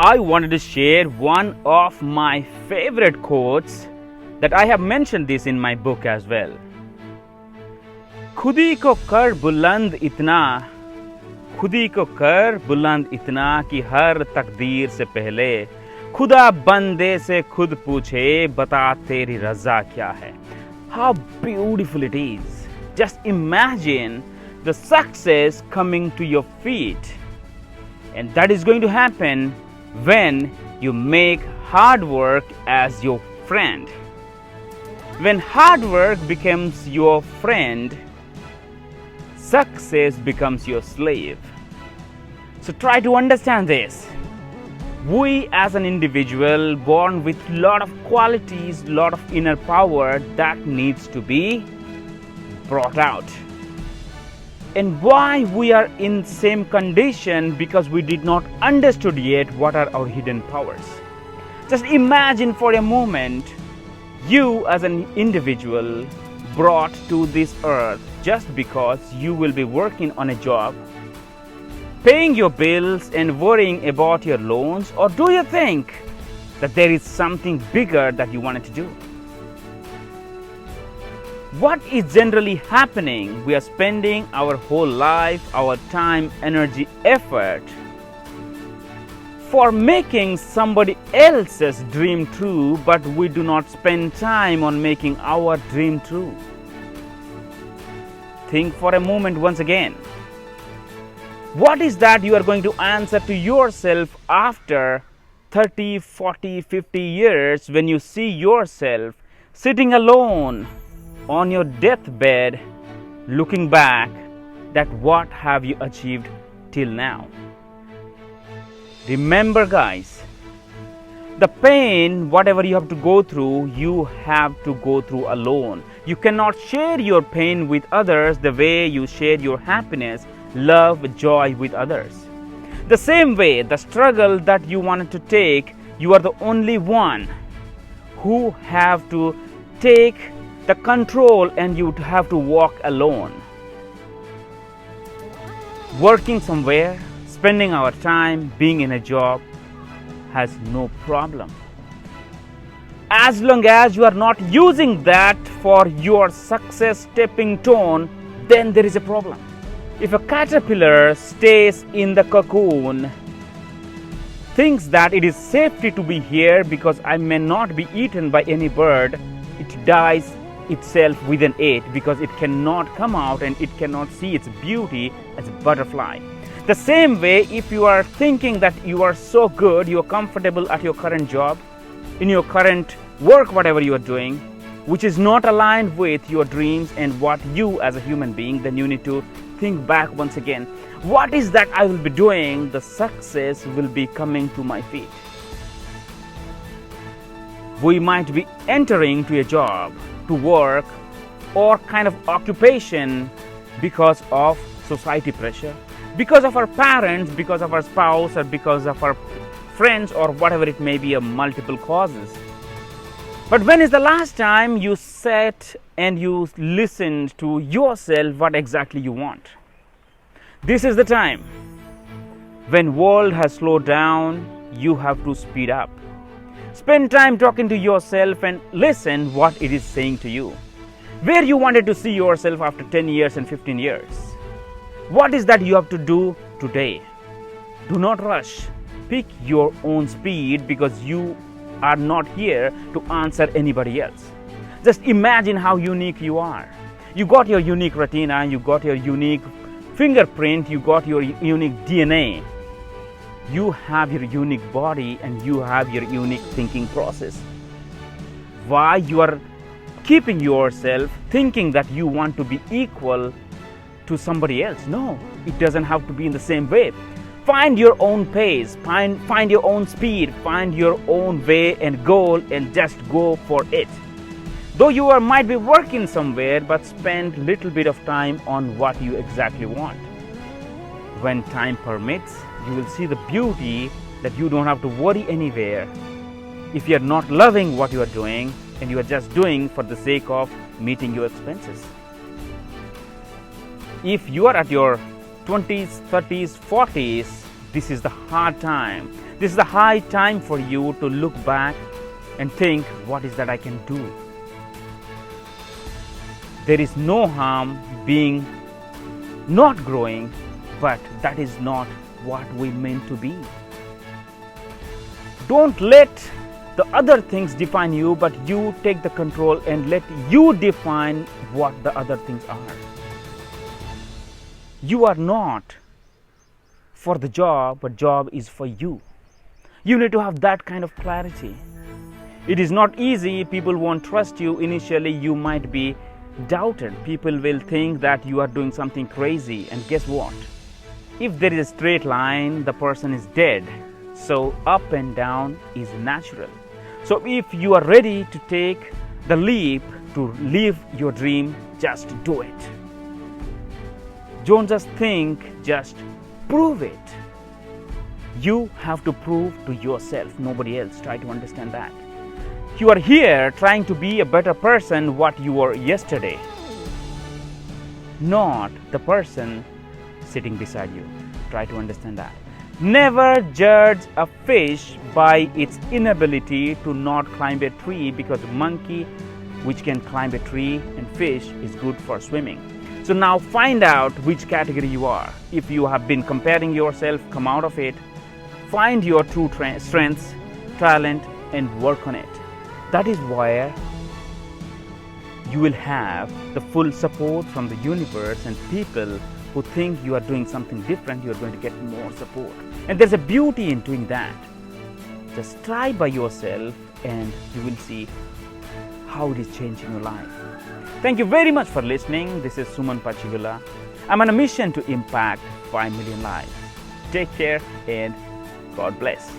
I wanted to share one of my favorite quotes that I have mentioned this in my book as well. खुदी को कर बुलंद इतना कि हर तकदीर से पहले खुदा बंदे से खुद पूछे बता तेरी रजा क्या है. How beautiful it is. Just imagine the success coming to your feet. And that is going to happen when you make hard work as your friend. When hard work becomes your friend, success becomes your slave. So try to understand this. We as an individual born with lot of qualities, lot of inner power that needs to be brought out. And why we are in same condition? Because we did not understood yet what are our hidden powers. Just imagine for a moment, you as an individual brought to this earth just because you will be working on a job, paying your bills and worrying about your loans, or do you think that there is something bigger that you wanted to do? What is generally happening? We are spending our whole life, our time, energy, effort for making somebody else's dream true, but we do not spend time on making our dream true. Think for a moment once again. What is that you are going to answer to yourself after 30, 40, 50 years when you see yourself sitting alone on your deathbed, looking back, that what have you achieved till now? Remember guys, the pain, whatever you have to go through, you have to go through alone. You cannot share your pain with others the way you share your happiness, love, joy with others. The same way, the struggle that you wanted to take, you are the only one who have to take the control, and you have to walk alone. Working somewhere, spending our time, being in a job has no problem. As long as you are not using that for your success stepping stone, then there is a problem. If a caterpillar stays in the cocoon, thinks that it is safety to be here because I may not be eaten by any bird, it dies itself within it because it cannot come out and it cannot see its beauty as a butterfly. The same way, if you are thinking that you are so good, you are comfortable at your current job, in your current work, whatever you are doing, which is not aligned with your dreams and what you as a human being, then you need to think back once again. What is that I will be doing? The success will be coming to my feet. We might be entering to a job, to work, or kind of occupation because of society pressure, because of our parents, because of our spouse, or because of our friends, or whatever it may be, multiple causes. But when is the last time you sat and you listened to yourself what exactly you want? This is the time. When world has slowed down, you have to speed up. Spend time talking to yourself and listen what it is saying to you. Where you wanted to see yourself after 10 years and 15 years. What is that you have to do today? Do not rush. Pick your own speed because you are not here to answer anybody else. Just imagine how unique you are. You got your unique retina, you got your unique fingerprint, you got your unique DNA. You have your unique body and you have your unique thinking process. Why you are keeping yourself thinking that you want to be equal to somebody else? No, it doesn't have to be in the same way. Find your own pace, find your own speed, find your own way and goal and just go for it. Though you might be working somewhere, but spend little bit of time on what you exactly want. When time permits, you will see the beauty that you don't have to worry anywhere. If you are not loving what you are doing and you are just doing for the sake of meeting your expenses. If you are at your 20s, 30s, 40s, this is the hard time. This is the high time for you to look back and think, what is that I can do? There is no harm being not growing, but that is not what we meant to be. Don't let the other things define you, but you take the control and let you define what the other things are. You are not for the job, but job is for you. You need to have that kind of clarity. It is not easy. People won't trust you. Initially, you might be doubted. People will think that you are doing something crazy. And guess what? If there is a straight line, the person is dead. So up and down is natural. So if you are ready to take the leap to live your dream, just do it. Don't just think, just prove it. You have to prove to yourself, nobody else. Try to understand that. You are here trying to be a better person what you were yesterday, not the person sitting beside you. Try to understand that. Never judge a fish by its inability to not climb a tree, because a monkey which can climb a tree and fish is good for swimming. So now find out which category you are. If you have been comparing yourself, come out of it. Find your true strengths, talent, and work on it. That is where you will have the full support from the universe, and people who think you are doing something different, you are going to get more support. And there's a beauty in doing that. Just try by yourself and you will see how it is changing your life. Thank you very much for listening. This is Suman Pachigula. I'm on a mission to impact 5 million lives. Take care and God bless.